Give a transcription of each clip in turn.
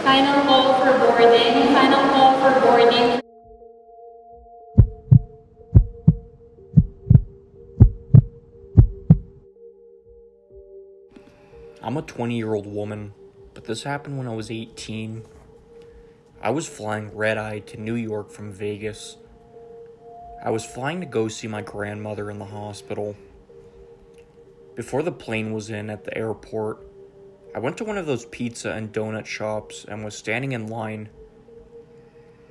Final call for boarding. Final call for boarding. I'm a 20-year-old woman, but this happened when I was 18. I was flying red-eyed to New York from Vegas. I was flying to go see my grandmother in the hospital. Before the plane was in at the airport, I went to one of those pizza and donut shops and was standing in line.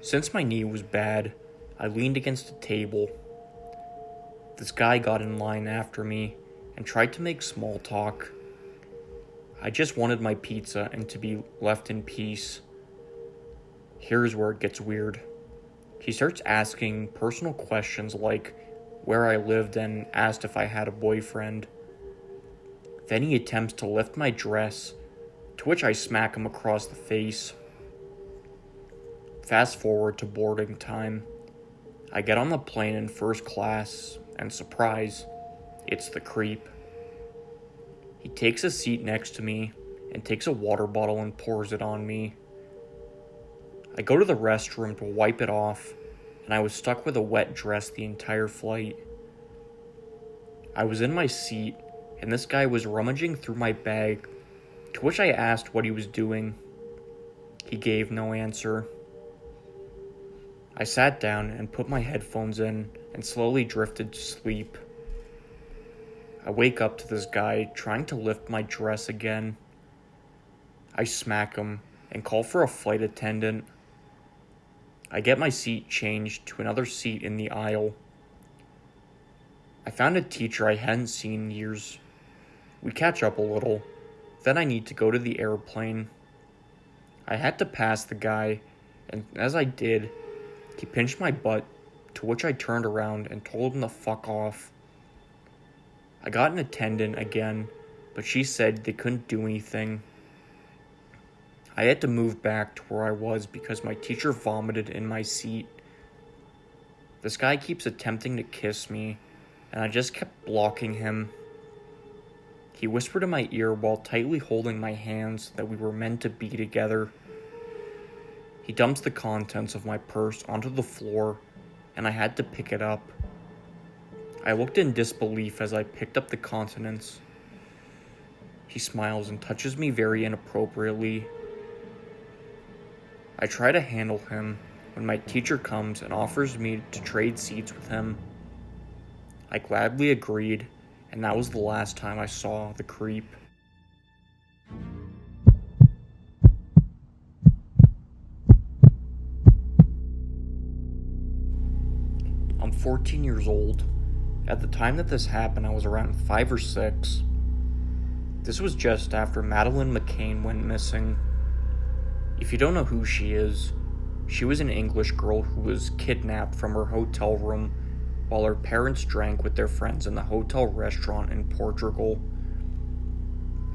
Since my knee was bad, I leaned against a table. This guy got in line after me and tried to make small talk. I just wanted my pizza and to be left in peace. Here's where it gets weird. He starts asking personal questions like where I lived and asked if I had a boyfriend. Then he attempts to lift my dress, to which I smack him across the face. Fast forward to boarding time. I get on the plane in first class, and surprise, it's the creep. He takes a seat next to me and takes a water bottle and pours it on me. I go to the restroom to wipe it off, and I was stuck with a wet dress the entire flight. I was in my seat, and this guy was rummaging through my bag, to which I asked what he was doing. He gave no answer. I sat down and put my headphones in and slowly drifted to sleep. I wake up to this guy trying to lift my dress again. I smack him and call for a flight attendant. I get my seat changed to another seat in the aisle. I found a teacher I hadn't seen in years. We catch up a little, then I need to go to the airplane. I had to pass the guy, and as I did, he pinched my butt, to which I turned around and told him to fuck off. I got an attendant again, but she said they couldn't do anything. I had to move back to where I was because my teacher vomited in my seat. This guy keeps attempting to kiss me, and I just kept blocking him. He whispered in my ear while tightly holding my hands that we were meant to be together. He dumps the contents of my purse onto the floor, and I had to pick it up. I looked in disbelief as I picked up the contents. He smiles and touches me very inappropriately. I try to handle him when my teacher comes and offers me to trade seats with him. I gladly agreed, and that was the last time I saw the creep. I'm 14 years old. At the time that this happened, I was around 5 or 6. This was just after Madeleine McCain went missing. If you don't know who she is, she was an English girl who was kidnapped from her hotel room while her parents drank with their friends in the hotel restaurant in Portugal.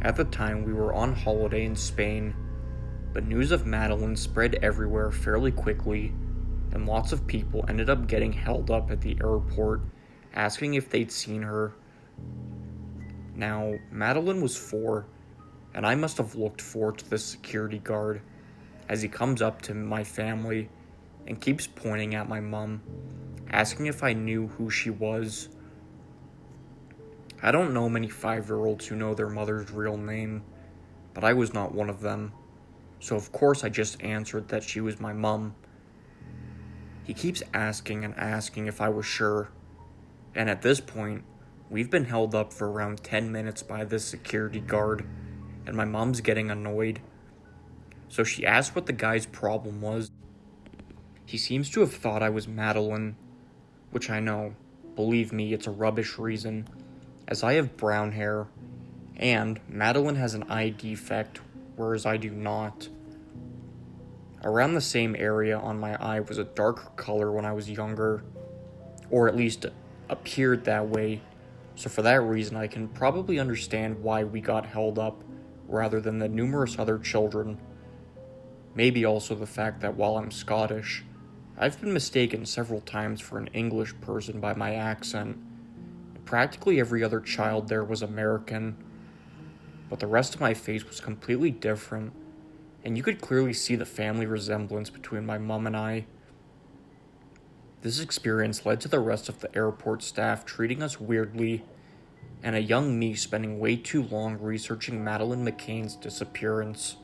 At the time, we were on holiday in Spain, but news of Madeleine spread everywhere fairly quickly, and lots of people ended up getting held up at the airport, asking if they'd seen her. Now, Madeleine was 4, and I must have looked forward to this security guard as he comes up to my family and keeps pointing at my mom, asking if I knew who she was. I don't know many 5-year-olds who know their mother's real name, but I was not one of them, so of course I just answered that she was my mom. He keeps asking and asking if I was sure, and at this point, we've been held up for around 10 minutes by this security guard, and my mom's getting annoyed. So she asked what the guy's problem was. He seems to have thought I was Madeleine, which I know, believe me, it's a rubbish reason, as I have brown hair, and Madeleine has an eye defect, whereas I do not. Around the same area on my eye was a darker color when I was younger, or at least appeared that way, so for that reason I can probably understand why we got held up rather than the numerous other children. Maybe also the fact that while I'm Scottish, I've been mistaken several times for an English person by my accent. Practically every other child there was American, but the rest of my face was completely different, and you could clearly see the family resemblance between my mom and I. This experience led to the rest of the airport staff treating us weirdly, and a young me spending way too long researching Madeleine McCann's disappearance.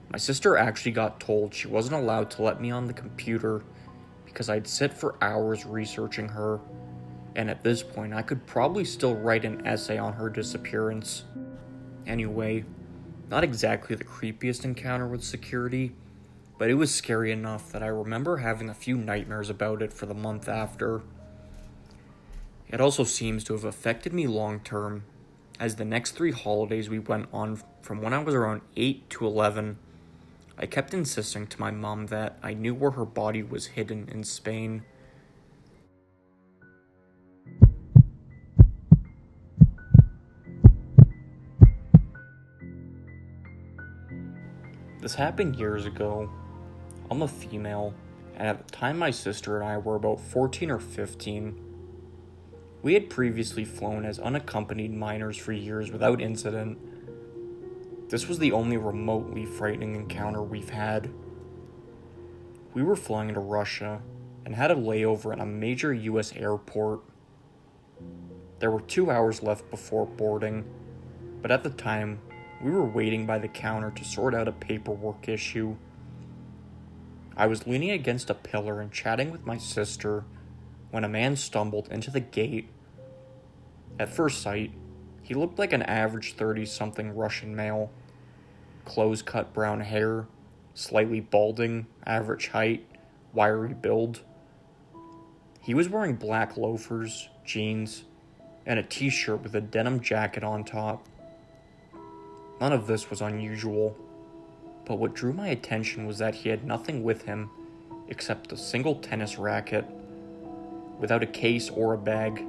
My sister actually got told she wasn't allowed to let me on the computer because I'd sit for hours researching her, and at this point I could probably still write an essay on her disappearance. Anyway, not exactly the creepiest encounter with security, but it was scary enough that I remember having a few nightmares about it for the month after. It also seems to have affected me long term, as the next 3 holidays we went on from when I was around 8 to 11, I kept insisting to my mom that I knew where her body was hidden in Spain. This happened years ago. I'm a female, and at the time my sister and I were about 14 or 15. We had previously flown as unaccompanied minors for years without incident. This was the only remotely frightening encounter we've had. We were flying to Russia and had a layover at a major US airport. There were 2 hours left before boarding, but at the time, we were waiting by the counter to sort out a paperwork issue. I was leaning against a pillar and chatting with my sister when a man stumbled into the gate. At first sight, he looked like an average 30-something Russian male. Close-cut brown hair, slightly balding, average height, wiry build. He was wearing black loafers, jeans, and a t-shirt with a denim jacket on top. None of this was unusual, but what drew my attention was that he had nothing with him except a single tennis racket, without a case or a bag.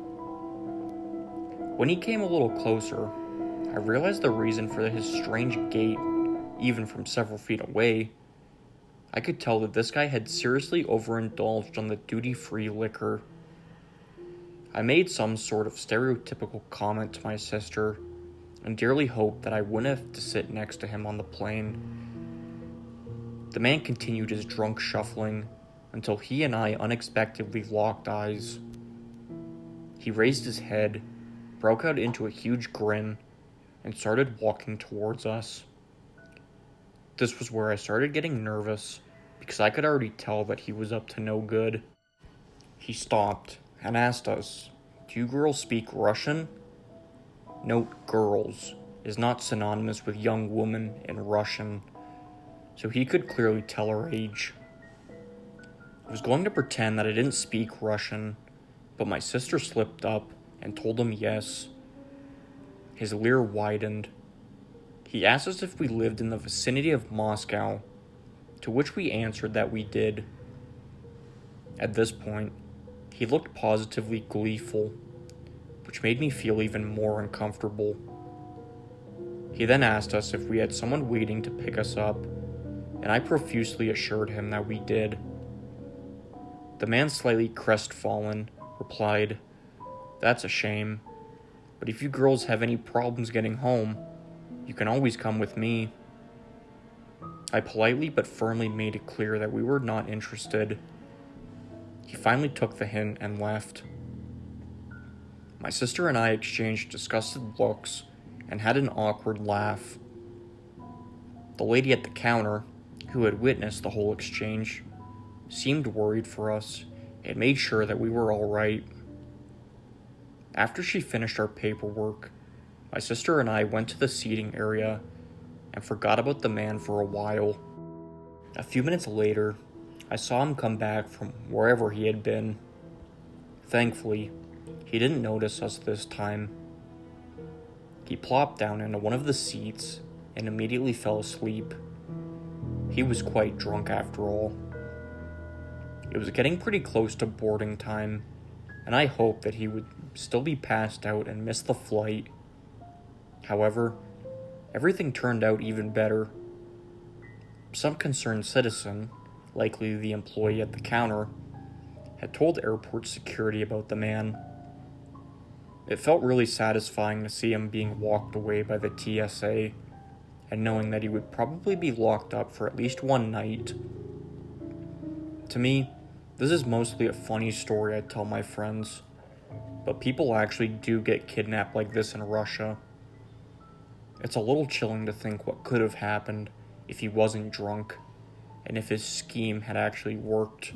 When he came a little closer, I realized the reason for his strange gait, even from several feet away. I could tell that this guy had seriously overindulged on the duty-free liquor. I made some sort of stereotypical comment to my sister, and dearly hoped that I wouldn't have to sit next to him on the plane. The man continued his drunk shuffling until he and I unexpectedly locked eyes. He raised his head, broke out into a huge grin, and started walking towards us. This was where I started getting nervous, because I could already tell that he was up to no good. He stopped and asked us, "Do you girls speak Russian?" Note, girls is not synonymous with young woman in Russian, so he could clearly tell our age. I was going to pretend that I didn't speak Russian, but my sister slipped up and told him yes. His leer widened. He asked us if we lived in the vicinity of Moscow, to which we answered that we did. At this point, he looked positively gleeful, which made me feel even more uncomfortable. He then asked us if we had someone waiting to pick us up, and I profusely assured him that we did. The man, slightly crestfallen, replied, "That's a shame, but if you girls have any problems getting home, you can always come with me." I politely but firmly made it clear that we were not interested. He finally took the hint and left. My sister and I exchanged disgusted looks and had an awkward laugh. The lady at the counter, who had witnessed the whole exchange, seemed worried for us and made sure that we were all right. After she finished our paperwork, my sister and I went to the seating area and forgot about the man for a while. A few minutes later, I saw him come back from wherever he had been. Thankfully, he didn't notice us this time. He plopped down into one of the seats and immediately fell asleep. He was quite drunk after all. It was getting pretty close to boarding time, and I hoped that he would still be passed out and miss the flight. However, everything turned out even better. Some concerned citizen, likely the employee at the counter, had told airport security about the man. It felt really satisfying to see him being walked away by the TSA, and knowing that he would probably be locked up for at least one night. To me, this is mostly a funny story I'd tell my friends, but people actually do get kidnapped like this in Russia. It's a little chilling to think what could have happened if he wasn't drunk, and if his scheme had actually worked.